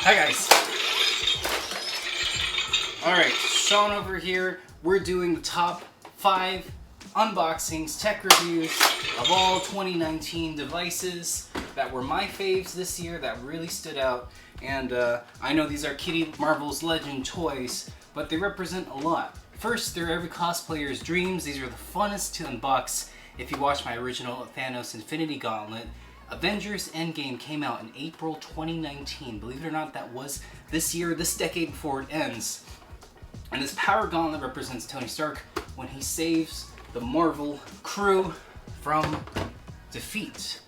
Hi guys. Alright, Sean over here. We're doing the top 5 unboxings, tech reviews of all 2019 devices that were my faves this year that really stood out. And I know these are Kitty Marvel's Legend toys, but they represent a lot. First, they're every cosplayer's dreams. These are the funnest to unbox. If you watch my original Thanos Infinity Gauntlet, Avengers Endgame came out in April 2019. Believe it or not, that was this year, this decade before it ends. And this power gauntlet represents Tony Stark when he saves the Marvel crew from defeat.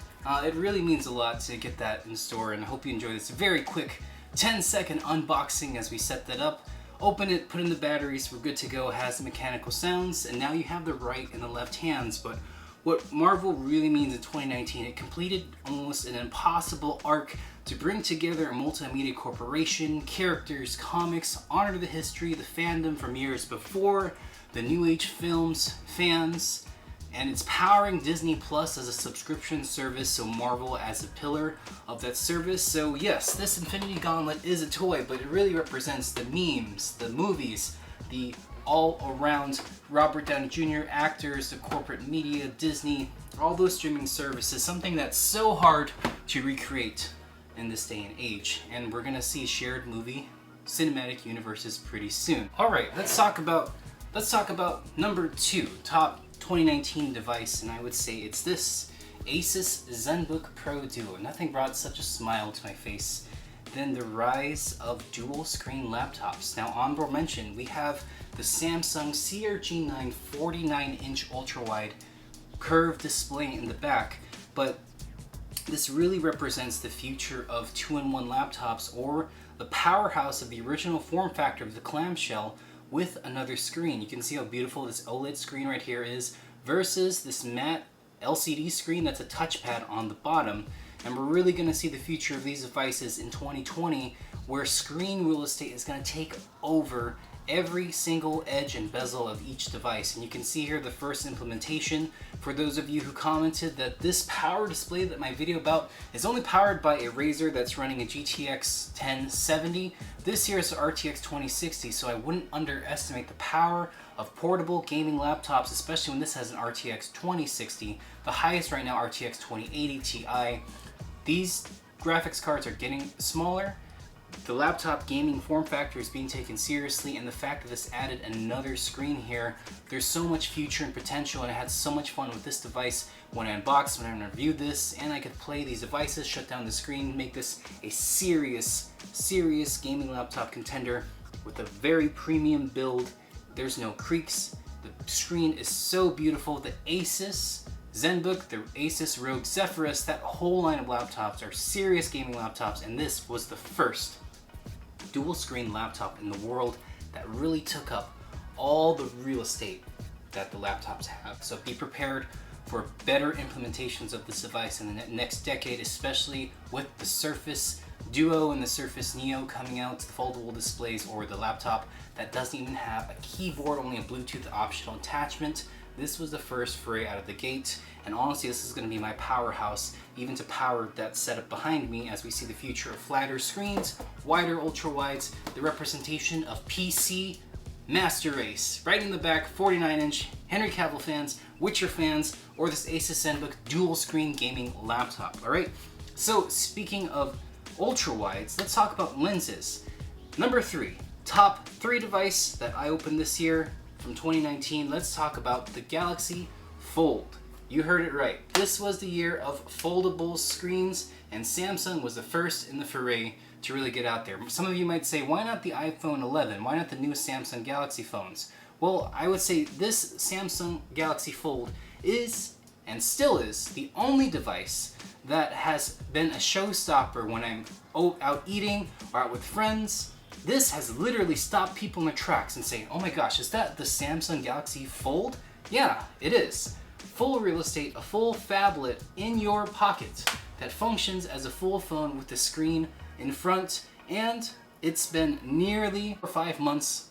It really means a lot to get that in store, and I hope you enjoy this very quick 10-second unboxing as we set that up. Open it, put in the batteries, we're good to go. It has mechanical sounds, and now you have the right and the left hands. But what Marvel really means in 2019, it completed almost an impossible arc to bring together a multimedia corporation, characters, comics, honor the history, the fandom from years before, the New Age films, fans, and it's powering Disney Plus as a subscription service, so Marvel as a pillar of that service. So yes, this Infinity Gauntlet is a toy, but it really represents the memes, the movies, the all-around Robert Downey Jr. actors, the corporate media, Disney, all those streaming services, something that's so hard to recreate in this day and age. And we're gonna see shared movie cinematic universes pretty soon. All right, let's talk about number 2 top 2019 device, and I would say it's this Asus Zenbook Pro Duo. Nothing brought such a smile to my face than the rise of dual screen laptops. Now, honorable mention, we have the Samsung CRG9 49-inch ultra-wide curved display in the back, but this really represents the future of 2-in-1 laptops, or the powerhouse of the original form factor of the clamshell with another screen. You can see how beautiful this OLED screen right here is versus this matte LCD screen that's a touchpad on the bottom. And we're really going to see the future of these devices in 2020, where screen real estate is going to take over every single edge and bezel of each device. And you can see here the first implementation. For those of you who commented that this power display that my video about is only powered by a Razer that's running a GTX 1070, this here is the RTX 2060, so I wouldn't underestimate the power of portable gaming laptops, especially when this has an RTX 2060, the highest right now RTX 2080 Ti. These graphics cards are getting smaller. The laptop gaming form factor is being taken seriously, and the fact that this added another screen here, there's so much future and potential, and I had so much fun with this device when I unboxed, when I reviewed this, and I could play these devices, shut down the screen, make this a serious gaming laptop contender with a very premium build. There's no creaks. The screen is so beautiful. The Asus Zenbook, the Asus ROG Zephyrus, that whole line of laptops are serious gaming laptops, and this was the first dual screen laptop in the world that really took up all the real estate that the laptops have. So be prepared for better implementations of this device in the next decade, especially with the Surface Duo and the Surface Neo coming out, the foldable displays, or the laptop that doesn't even have a keyboard, only a Bluetooth optional attachment. This was the first foray out of the gate, and honestly, this is going to be my powerhouse, even to power that setup behind me as we see the future of flatter screens, wider ultra-wides, the representation of PC Master Race. Right in the back, 49-inch, Henry Cavill fans, Witcher fans, or this Asus Zenbook dual-screen gaming laptop. Alright, so speaking of ultra-wides, let's talk about lenses. Number 3, top 3 device that I opened this year from 2019, let's talk about the Galaxy Fold. You heard it right. This was the year of foldable screens, and Samsung was the first in the foray to really get out there. Some of you might say, why not the iPhone 11? Why not the new Samsung Galaxy phones? Well, I would say this Samsung Galaxy Fold is, and still is, the only device that has been a showstopper when I'm out eating or out with friends. This has literally stopped people in their tracks and saying, oh my gosh, is that the Samsung Galaxy Fold? Yeah, it is. Full real estate, a full phablet in your pocket that functions as a full phone with the screen in front, and it's been nearly 5 months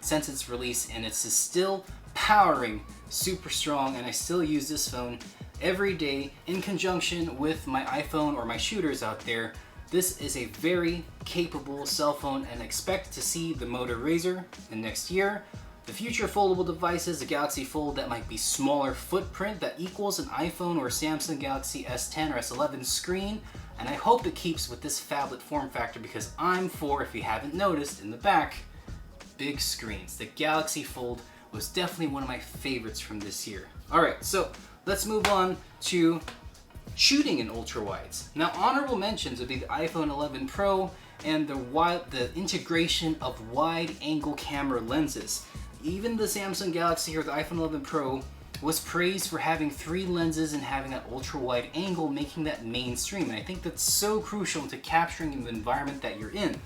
since its release, and it's still powering super strong, and I still use this phone every day in conjunction with my iPhone or my shooters out there This is a very capable cell phone, and expect to see the Moto Razr in next year. The future foldable devices, the Galaxy Fold that might be smaller footprint that equals an iPhone or Samsung Galaxy S10 or S11 screen. And I hope it keeps with this phablet form factor, because I'm for, if you haven't noticed in the back, big screens. The Galaxy Fold was definitely one of my favorites from this year. All right, so let's move on to shooting in ultra wides. Now, honorable mentions would be the iPhone 11 Pro and the integration of wide angle camera lenses. Even the Samsung Galaxy or the iPhone 11 Pro was praised for having 3 lenses and having that ultra wide angle, making that mainstream. And I think that's so crucial to capturing the environment that you're in.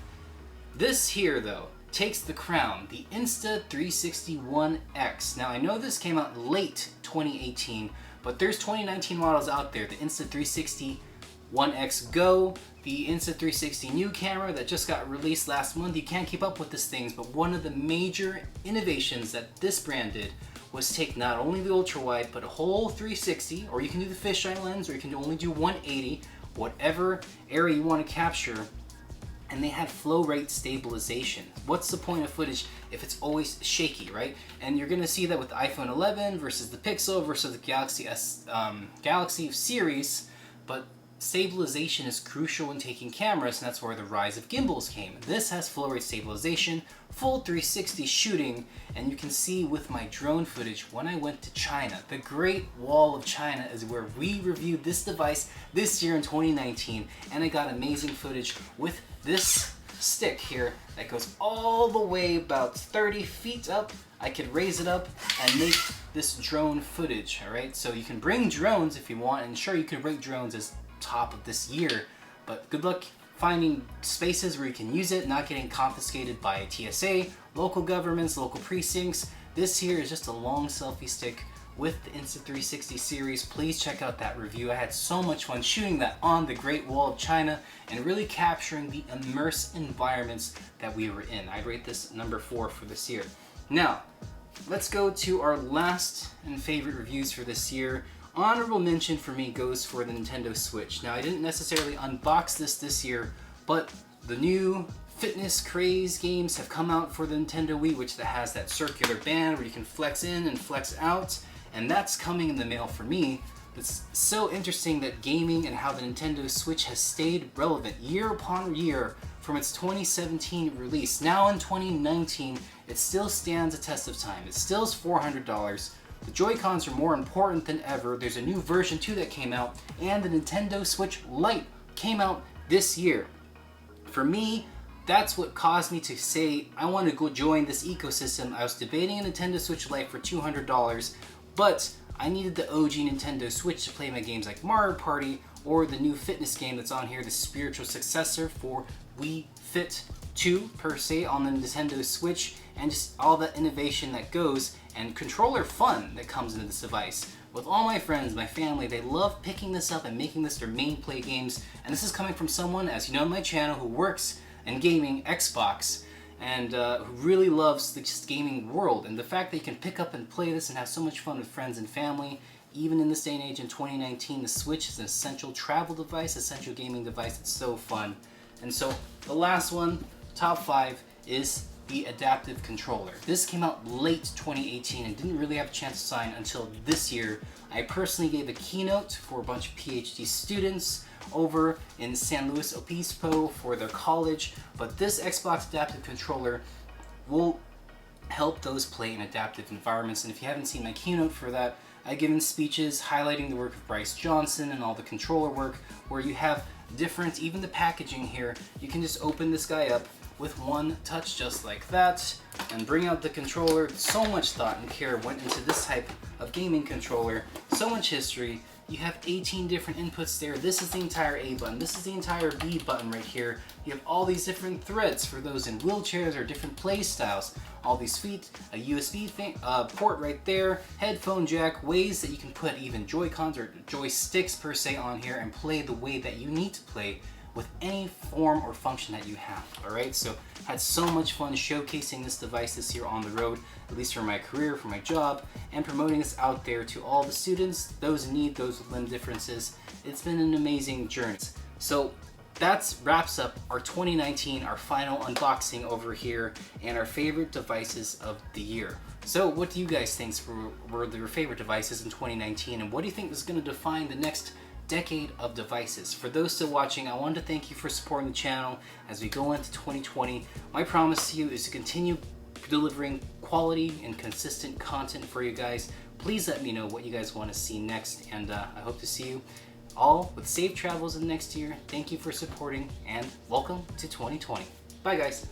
This here, though, takes the crown, the Insta360 One X. Now, I know this came out late 2018, but there's 2019 models out there. The Insta360 One X Go, the Insta360 new camera that just got released last month. You can't keep up with these things, but one of the major innovations that this brand did was take not only the ultra wide, but a whole 360, or you can do the fisheye lens, or you can only do 180, whatever area you want to capture. And they had flow rate stabilization. What's the point of footage if it's always shaky, right? And you're gonna see that with the iPhone 11 versus the Pixel versus the Galaxy series, but stabilization is crucial in taking cameras, and that's where the rise of gimbals came. This has flow rate stabilization, full 360 shooting, and you can see with my drone footage when I went to China. The Great Wall of China is where we reviewed this device this year in 2019, and I got amazing footage with this stick here that goes all the way about 30 feet up. I could raise it up and make this drone footage, all right? So you can bring drones if you want, and sure, you can rate drones as top of this year, but good luck finding spaces where you can use it, not getting confiscated by TSA, local governments, local precincts. This here is just a long selfie stick with the Insta360 series. Please check out that review. I had so much fun shooting that on the Great Wall of China and really capturing the immersive environments that we were in. I'd rate this number 4 for this year. Now, let's go to our last and favorite reviews for this year. Honorable mention for me goes for the Nintendo Switch. Now, I didn't necessarily unbox this year, but the new fitness craze games have come out for the Nintendo Wii, which has that circular band where you can flex in and flex out, and that's coming in the mail for me. It's so interesting that gaming and how the Nintendo Switch has stayed relevant year upon year from its 2017 release. Now in 2019, it still stands a test of time. It still is $400. The Joy-Cons are more important than ever. There's a new version 2 that came out, and the Nintendo Switch Lite came out this year. For me, that's what caused me to say I want to go join this ecosystem. I was debating a Nintendo Switch Lite for $200, but I needed the OG Nintendo Switch to play my games like Mario Party or the new fitness game that's on here, the spiritual successor for Wii Fit 2 per se on the Nintendo Switch, and just all the innovation that goes and controller fun that comes into this device. With all my friends, my family, they love picking this up and making this their main play games, and this is coming from someone, as you know on my channel, who works in gaming, Xbox, and who really loves the just gaming world. And the fact that you can pick up and play this and have so much fun with friends and family, even in this day and age in 2019, the Switch is an essential travel device, essential gaming device. It's so fun. And so the last one, top 5, is the adaptive controller. This came out late 2018 and didn't really have a chance to sign until this year. I personally gave a keynote for a bunch of PhD students over in San Luis Obispo for their college, but this Xbox adaptive controller will help those play in adaptive environments. And if you haven't seen my keynote for that, I've given speeches highlighting the work of Bryce Johnson and all the controller work, where you have different, even the packaging here, you can just open this guy up with one touch just like that and bring out the controller. So much thought and care went into this type of gaming controller, so much history. You have 18 different inputs there. This is the entire A button. This is the entire B button right here. You have all these different threads for those in wheelchairs or different play styles. All these feet, a USB port right there, headphone jack, ways that you can put even Joy-Cons or joysticks per se on here and play the way that you need to play with any form or function that you have. All right, so had so much fun showcasing this device this year on the road, at least for my career, for my job, and promoting this out there to all the students, those in need, those with limb differences. It's been an amazing journey. So that wraps up our 2019, our final unboxing over here, and our favorite devices of the year. So what do you guys think were your favorite devices in 2019, and what do you think is going to define the next decade of devices? For those still watching, I wanted to thank you for supporting the channel as we go into 2020. My promise to you is to continue delivering quality and consistent content for you guys. Please let me know what you guys want to see next, and I hope to see you all with safe travels in the next year. Thank you for supporting, and welcome to 2020. Bye guys.